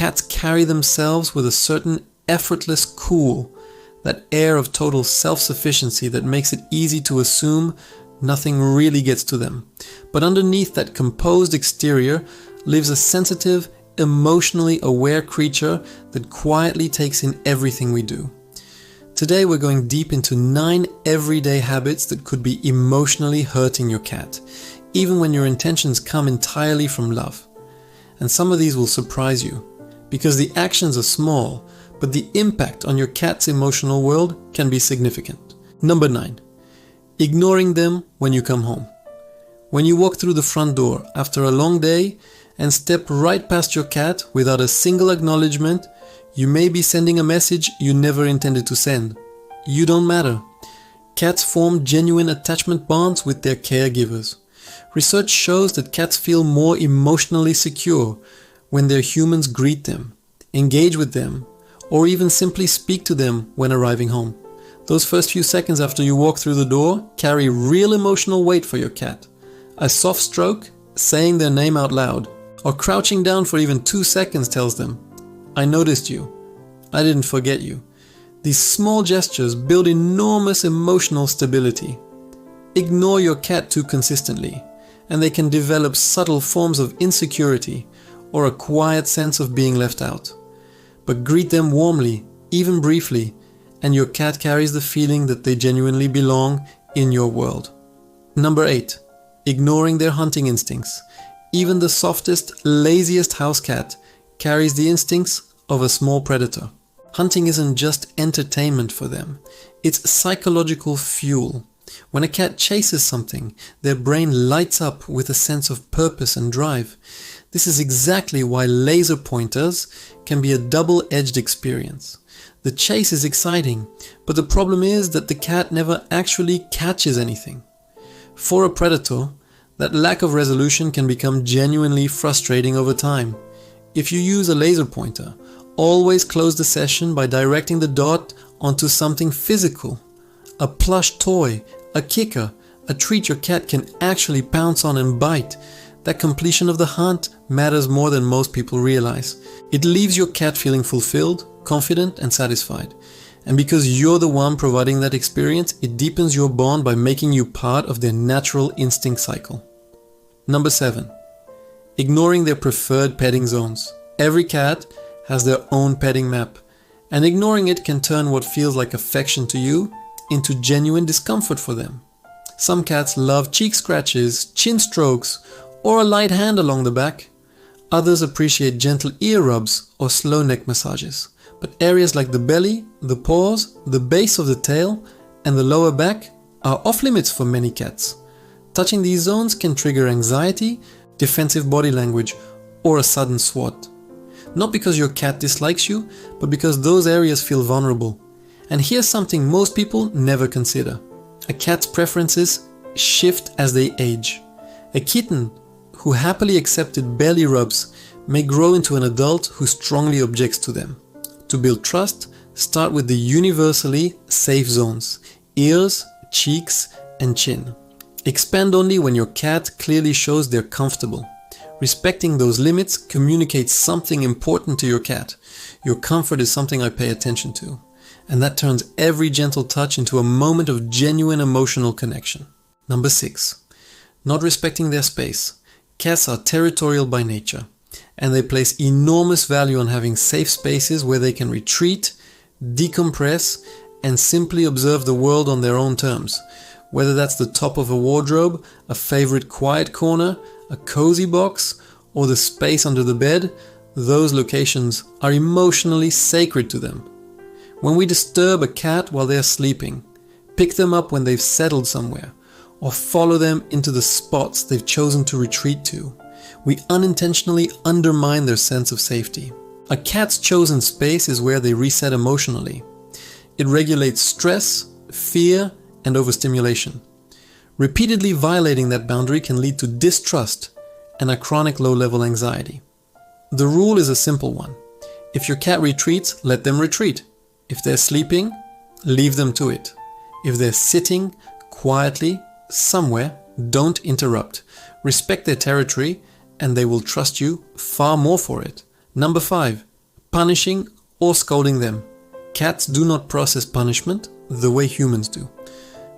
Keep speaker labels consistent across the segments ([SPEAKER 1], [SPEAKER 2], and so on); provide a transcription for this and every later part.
[SPEAKER 1] Cats carry themselves with a certain effortless cool, that air of total self-sufficiency that makes it easy to assume nothing really gets to them. But underneath that composed exterior lives a sensitive, emotionally aware creature that quietly takes in everything we do. Today we're going deep into 9 everyday habits that could be emotionally hurting your cat, even when your intentions come entirely from love. And some of these will surprise you, because the actions are small, but the impact on your cat's emotional world can be significant. Number 9. Ignoring them when you come home. When you walk through the front door after a long day and step right past your cat without a single acknowledgement, you may be sending a message you never intended to send. You don't matter. Cats form genuine attachment bonds with their caregivers. Research shows that cats feel more emotionally secure when their humans greet them, engage with them, or even simply speak to them when arriving home. Those first few seconds after you walk through the door carry real emotional weight for your cat. A soft stroke, saying their name out loud, or crouching down for even 2 seconds tells them, "I noticed you. I didn't forget you." These small gestures build enormous emotional stability. Ignore your cat too consistently, and they can develop subtle forms of insecurity or a quiet sense of being left out. But greet them warmly, even briefly, and your cat carries the feeling that they genuinely belong in your world. Number 8. Ignoring their hunting instincts. Even the softest, laziest house cat carries the instincts of a small predator. Hunting isn't just entertainment for them, it's psychological fuel. When a cat chases something, their brain lights up with a sense of purpose and drive. This is exactly why laser pointers can be a double-edged experience. The chase is exciting, but the problem is that the cat never actually catches anything. For a predator, that lack of resolution can become genuinely frustrating over time. If you use a laser pointer, always close the session by directing the dot onto something physical. A plush toy, a kicker, a treat your cat can actually pounce on and bite. That completion of the hunt matters more than most people realize. It leaves your cat feeling fulfilled, confident, and satisfied. And because you're the one providing that experience, it deepens your bond by making you part of their natural instinct cycle. Number 7. Ignoring their preferred petting zones. Every cat has their own petting map, and ignoring it can turn what feels like affection to you into genuine discomfort for them. Some cats love cheek scratches, chin strokes, or a light hand along the back. Others appreciate gentle ear rubs or slow neck massages. But areas like the belly, the paws, the base of the tail, and the lower back are off limits for many cats. Touching these zones can trigger anxiety, defensive body language, or a sudden swat. Not because your cat dislikes you, but because those areas feel vulnerable. And here's something most people never consider. A cat's preferences shift as they age. A kitten who happily accepted belly rubs may grow into an adult who strongly objects to them. To build trust, start with the universally safe zones: ears, cheeks, and chin. Expand only when your cat clearly shows they're comfortable. Respecting those limits communicates something important to your cat. Your comfort is something I pay attention to. And that turns every gentle touch into a moment of genuine emotional connection. Number 6. Not respecting their space. Cats are territorial by nature, and they place enormous value on having safe spaces where they can retreat, decompress, and simply observe the world on their own terms. Whether that's the top of a wardrobe, a favorite quiet corner, a cozy box, or the space under the bed, those locations are emotionally sacred to them. When we disturb a cat while they're sleeping, pick them up when they've settled somewhere, or follow them into the spots they've chosen to retreat to, we unintentionally undermine their sense of safety. A cat's chosen space is where they reset emotionally. It regulates stress, fear, and overstimulation. Repeatedly violating that boundary can lead to distrust and a chronic low-level anxiety. The rule is a simple one. If your cat retreats, let them retreat. If they're sleeping, leave them to it. If they're sitting quietly somewhere, don't interrupt. Respect their territory, and they will trust you far more for it. Number 5. punishing or scolding them. Cats do not process punishment the way humans do.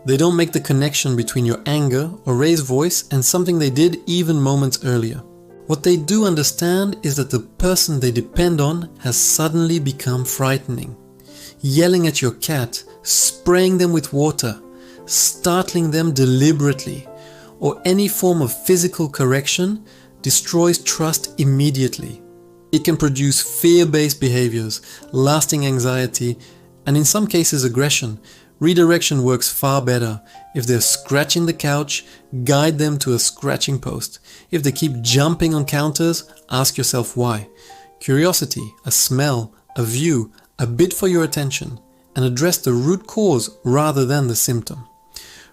[SPEAKER 1] They don't make the connection between your anger or raised voice and something they did even moments earlier. What they do understand is that the person they depend on has suddenly become frightening. Yelling at your cat, spraying them with water, startling them deliberately, or any form of physical correction destroys trust immediately. It can produce fear-based behaviors, lasting anxiety, and in some cases aggression. Redirection works far better. If they're scratching the couch, guide them to a scratching post. If they keep jumping on counters, ask yourself why. Curiosity, a smell, a view, a bit for your attention, and address the root cause rather than the symptom.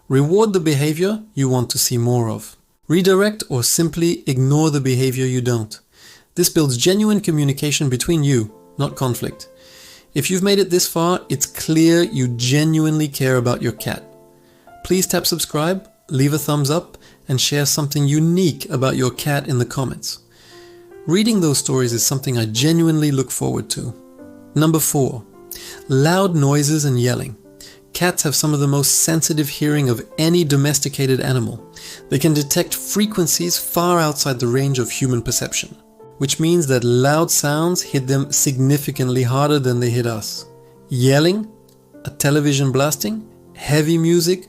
[SPEAKER 1] Reward the behavior you want to see more of. Redirect or simply ignore the behavior you don't. This builds genuine communication between you, not conflict. If you've made it this far, it's clear you genuinely care about your cat. Please tap subscribe, leave a thumbs up, and share something unique about your cat in the comments. Reading those stories is something I genuinely look forward to. Number 4. Loud noises and yelling. Cats have some of the most sensitive hearing of any domesticated animal. They can detect frequencies far outside the range of human perception, which means that loud sounds hit them significantly harder than they hit us. Yelling, a television blasting, heavy music,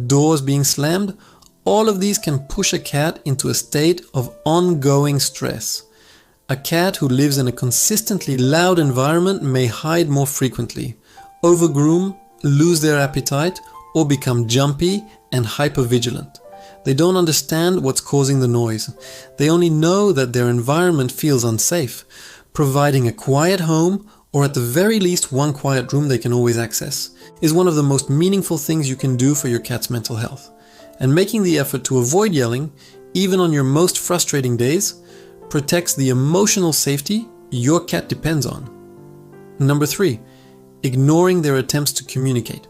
[SPEAKER 1] doors being slammed, all of these can push a cat into a state of ongoing stress. A cat who lives in a consistently loud environment may hide more frequently, overgroom, lose their appetite, or become jumpy and hypervigilant. They don't understand what's causing the noise. They only know that their environment feels unsafe. Providing a quiet home, or at the very least one quiet room they can always access, is one of the most meaningful things you can do for your cat's mental health. And making the effort to avoid yelling, even on your most frustrating days, protects the emotional safety your cat depends on. Number 3. Ignoring their attempts to communicate.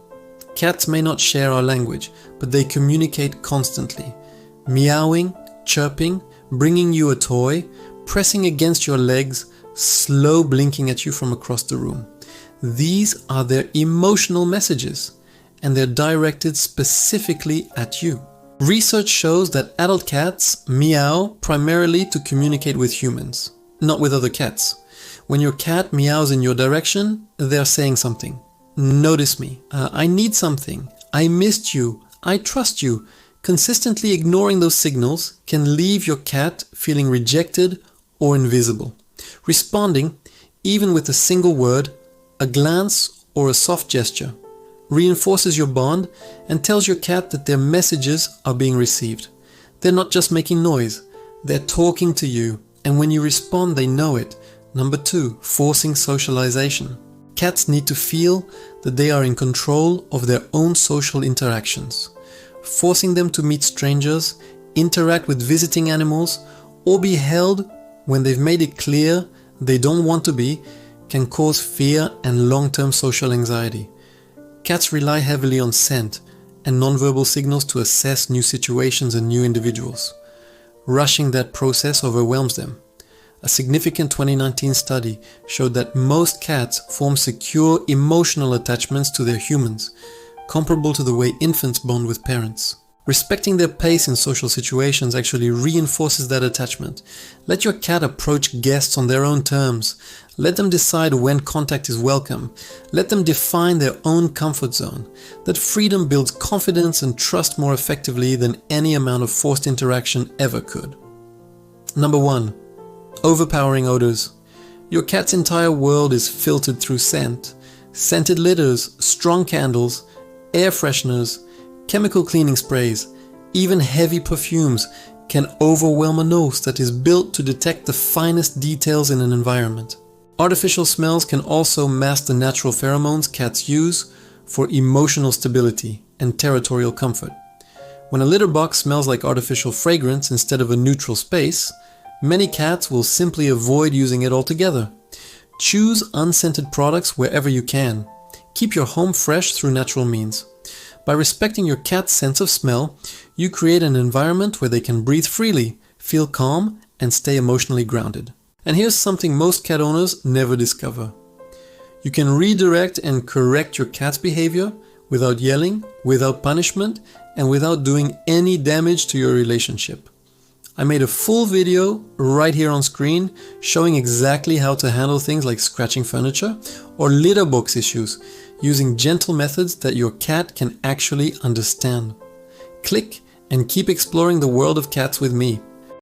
[SPEAKER 1] Cats may not share our language, but they communicate constantly. Meowing, chirping, bringing you a toy, pressing against your legs, slow blinking at you from across the room. These are their emotional messages, and they're directed specifically at you. Research shows that adult cats meow primarily to communicate with humans, not with other cats. When your cat meows in your direction, they're saying something. Notice me. I need something. I missed you. I trust you. Consistently ignoring those signals can leave your cat feeling rejected or invisible. Responding, even with a single word, a glance, or a soft gesture, reinforces your bond and tells your cat that their messages are being received. They're not just making noise, they're talking to you, and when you respond, they know it. Number 2, forcing socialization. Cats need to feel that they are in control of their own social interactions. Forcing them to meet strangers, interact with visiting animals, or be held when they've made it clear they don't want to be, can cause fear and long-term social anxiety. Cats rely heavily on scent and nonverbal signals to assess new situations and new individuals. Rushing that process overwhelms them. A significant 2019 study showed that most cats form secure emotional attachments to their humans, comparable to the way infants bond with parents. Respecting their pace in social situations actually reinforces that attachment. Let your cat approach guests on their own terms. Let them decide when contact is welcome. Let them define their own comfort zone. That freedom builds confidence and trust more effectively than any amount of forced interaction ever could. Number 1. Overpowering odors. Your cat's entire world is filtered through scent. Scented litters, strong candles, air fresheners, chemical cleaning sprays, even heavy perfumes can overwhelm a nose that is built to detect the finest details in an environment. Artificial smells can also mask the natural pheromones cats use for emotional stability and territorial comfort. When a litter box smells like artificial fragrance instead of a neutral space, many cats will simply avoid using it altogether. Choose unscented products wherever you can. Keep your home fresh through natural means. By respecting your cat's sense of smell, you create an environment where they can breathe freely, feel calm, and stay emotionally grounded. And here's something most cat owners never discover. You can redirect and correct your cat's behavior without yelling, without punishment, and without doing any damage to your relationship. I made a full video right here on screen showing exactly how to handle things like scratching furniture or litter box issues using gentle methods that your cat can actually understand. Click and keep exploring the world of cats with me.